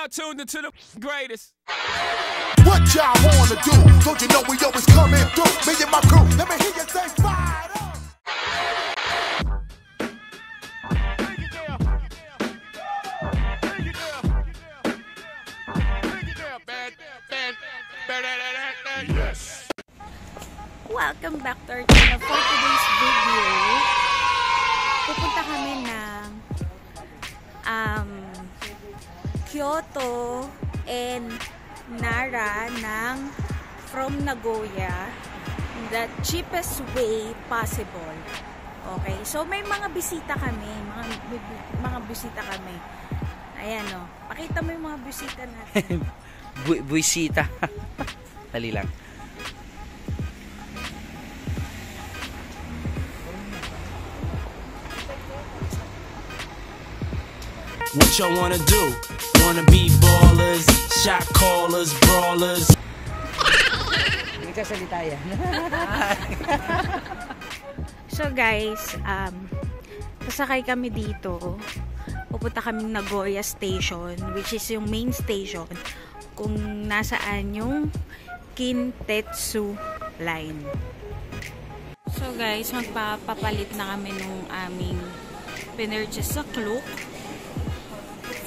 now tuned into the greatest. What y'all wanna do? Don't you know we always coming through? Me and my crew, let me hear you say fire up. Yes. Welcome back to our channel. For today's video, pupunta kami ng Kyoto and Nara from Nagoya, the cheapest way possible. Okay, so may mga bisita kami, mga bisita kami. Ayan o, pakita mo yung mga bisita natin. Buisita. Dali lang. What y'all wanna do? Wanna be ballers, shot callers, brawlers. Nagsasalita yan. So guys, sasakay kami dito. Pupunta kami Nagoya Station, which is yung main station kung nasaan yung Kintetsu line. So guys, magpapapalit na kami nung aming pinurchase sa Klook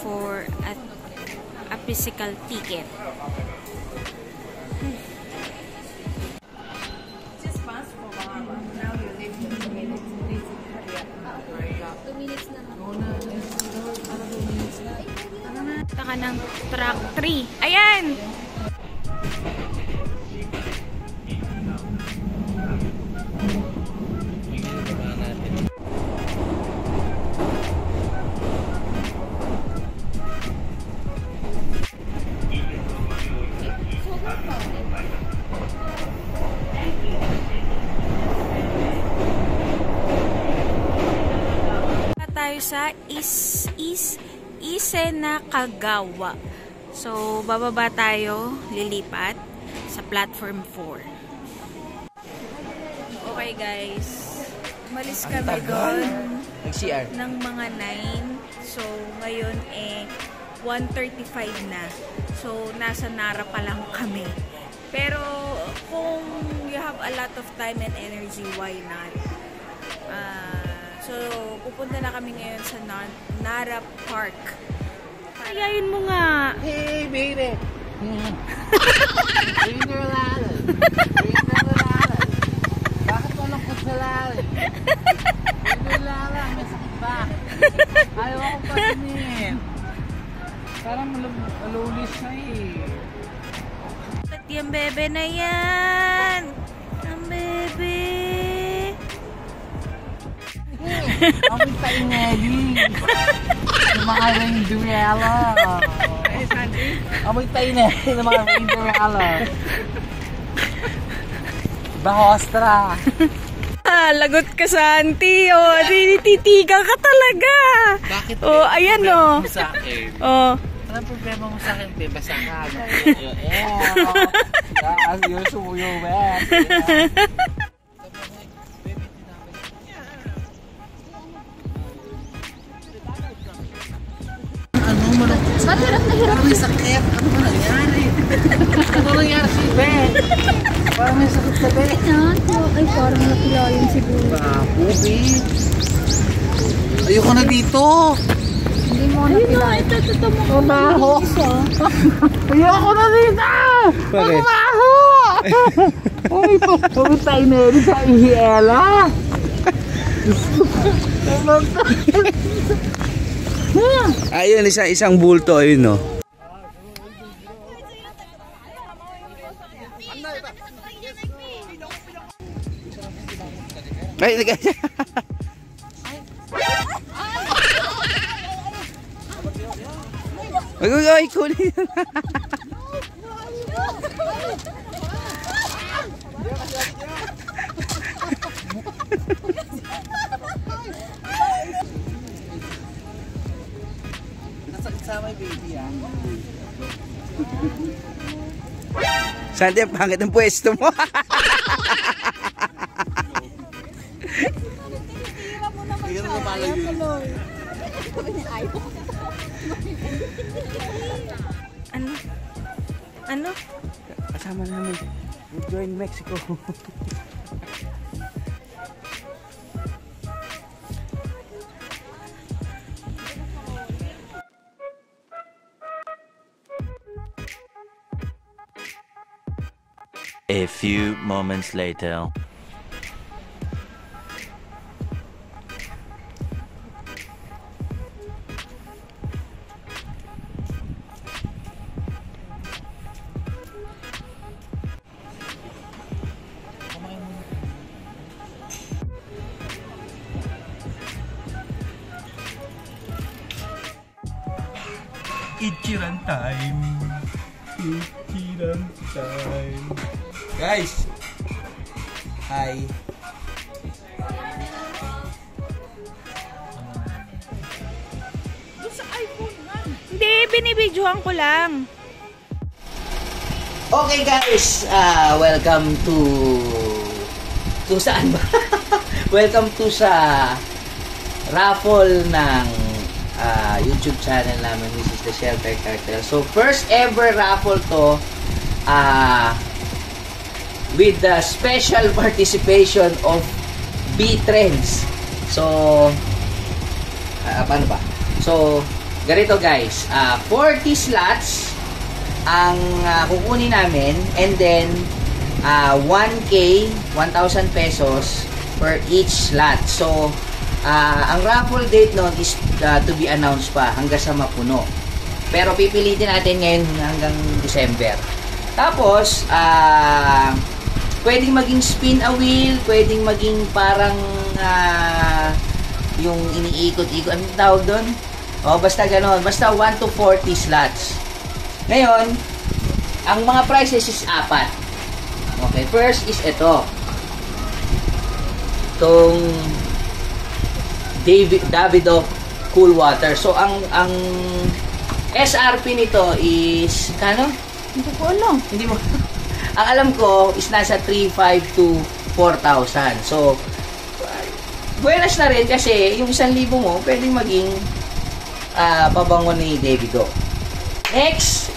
for a physical ticket. Just fast for now you live 2 minutes. Please hurry up. 2 minutes na lang. Taka ng track 3. Ayan! Tayo sa Isenakagawa. So, bababa tayo, lilipat sa platform 4. Okay guys, umalis kami doon Nag-CR. ng mga 9. So, ngayon 1:35 na. So, nasa Nara pa lang kami. Pero, kung you have a lot of time and energy, why not? So, pupunta na kami ngayon sa Nara Park. Ayayin mo nga. Hey, baby! Ring the lalan. Ring the lalan. Bakit malungkot sa lalan? Ring the lalan. May sakit ba? Ayaw akong pasinin. Parang malulis na eh. At yung bebe na yan. Ang bebe. Amoy taineli. Yung mga ring-durella. Amoy taineli ng mga ring-durella. Bahostra. Lagot ka sa auntie. Oh, tinitigan ka talaga. Bakit? Oh, ayan oh. Sa akin. Oh. Anong problema mo sa akin, be? Basa ka. You're suyo, man. Ba't hirap na hirap? Parang may sakit. Ano ba nangyari? Ano ba nangyari si be? Parang may sakit sa be. Ay, parang nakilayan siguro. Bago, be. Ayoko na dito. Hindi mo nakilayan. Ito mo. Mabaho. Ayoko na dito. Bakit? Mabaho. Uy, pumunta ineri sa ihiela. Ayun, isang bulto, ayun, no? Ay, ay, kunin. Sa may baby, ah. Sandy, pangit ang pwesto mo. Hindi ka na lumalayo. Ano? Ano? Kasama namin. We join Mexico. A few moments later. Ichiran time. Ichiran time. Guys. Hi. Hindi, binibidyohan ko lang. Okay guys, welcome to saan ba? Welcome to sa raffle ng YouTube channel namin, which is the Shelter Cartel. So first ever raffle to with the special participation of B-Trends. So paano ba? So ganito guys, 40 slots ang kukunin namin, and then 1K, 1,000 pesos per each slot. So ang raffle date nun is to be announced pa hanggang sa mapuno. Pero pipilitin natin ngayon hanggang December. Tapos pwedeng maging spin a wheel, pwedeng maging parang yung iniikot-ikot, anong tawag doon? O basta gano'n, basta 1 to 40 slots. Ngayon, ang mga prices is 4. Okay, first is ito. Itong Davidoff Cool Water. So ang SRP nito is kano? Hindi ko alam. Hindi mo. Ang alam ko is nasa 3,500 to 4,000. So buenas na rin kasi yung 1,000 mo pwedeng maging pabango ni Davidoff. Next,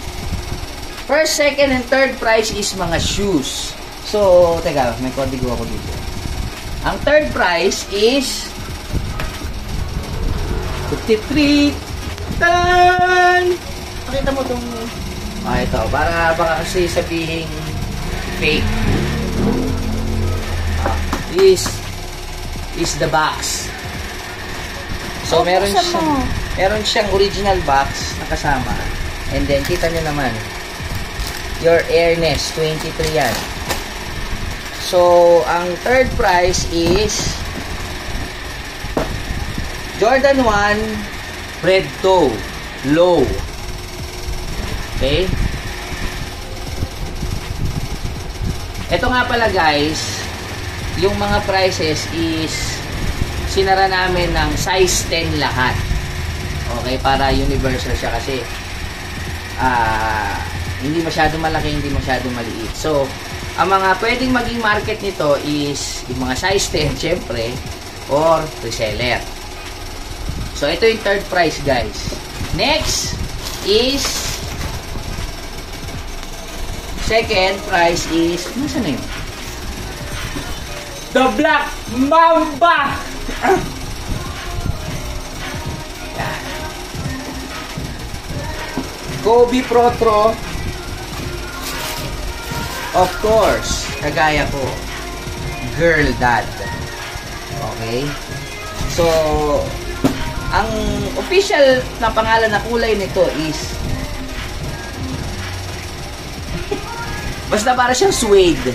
first, second, and third prize is mga shoes. So, teka, may kodigo ako dito. Ang third prize is 53. Tan! Pakita mo itong ito, para baka kasi sabihin fake. This is the box. So, meron siyang original box na kasama. And then, kita nyo naman, your Airness 23 yan. So, ang third prize is Jordan 1 Red Toe Low. Okay? Ito nga pala guys, yung mga prizes is sinara namin ng size 10 lahat. Okay? Para universal siya kasi hindi masyado malaki, hindi masyado maliit. So, ang mga pwedeng maging market nito is yung mga size 10, syempre, or reseller. So, ito yung third prize, guys. Next is second prize is nasa na yun? The Black Mamba! Kobe Protro, of course, kagaya ko, girl dad. Okay? So, ang official na pangalan na kulay nito is basta para siyang suede.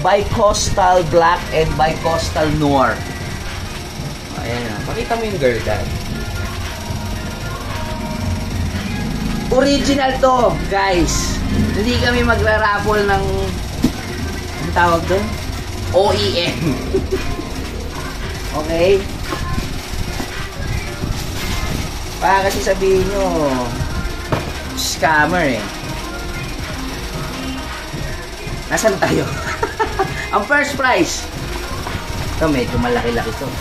Bi-coastal black and bi-coastal noir. Ayan na. Pakita mo yung girl dad. Original to, guys. Hindi kami magra-raffle ng ang tawag doon? OEM. Okay? Baka kasi sabihin nyo scammer eh. Nasaan tayo? Ang first prize. Ito medyo malaki-laki to.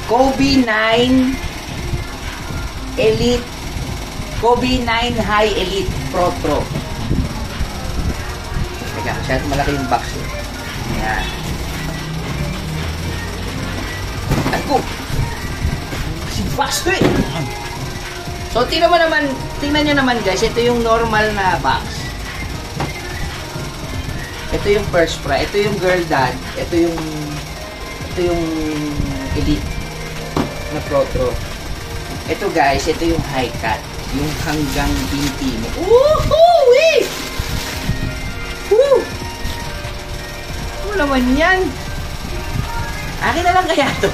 Kobe 9 Elite, Kobe 9 High Elite Pro. Teka, masyadong malaki yung box eh. Ayan. Ako! Si box to eh! So, tingnan nyo naman guys, ito yung normal na box. Ito yung first prize, ito yung girl dad, ito yung elite na pro. Ito guys, ito yung high cut, yung hanggang binti mo. Woohoo! Woo! Ano naman yan? Akin na lang kaya to.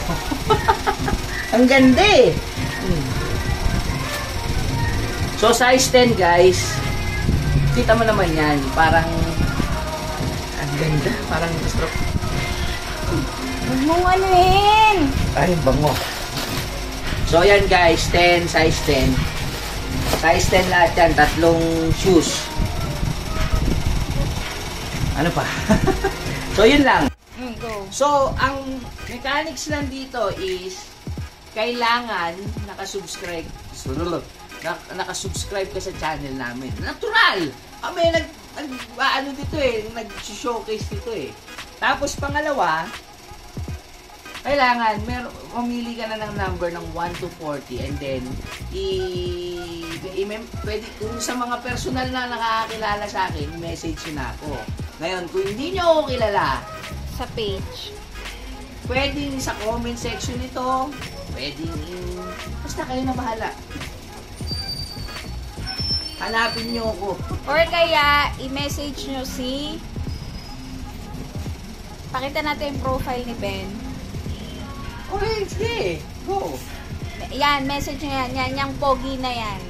Ang ganda eh. So, size 10 guys. Kita mo naman yan. Parang, ang ganda. Parang stroke. Huwag mong anuhin! Ay, bango. So, yan guys. 10, size 10. Size 10 lahat yan. 3 shoes. Ano pa? So, yun lang. Go. So, ang mechanics lang dito is kailangan nakasubscribe ka sa channel namin. Natural! Kami ano dito eh, nag-showcase dito eh. Tapos pangalawa, kailangan mamili ka na ng number ng 1 to 40 and then pwede, kung sa mga personal na nakakakilala sa akin, message nyo na ako. Ngayon, kung hindi nyo ako kilala Sa page. pwedeng sa comment section nito, pwedeng basta kayo na bahala. Hanapin nyo ako. Or kaya, i-message nyo si... Pakita natin yung profile ni Ben. Okay, sige. Go. Yan, message nyo yan. Yan, yung pogi na yan.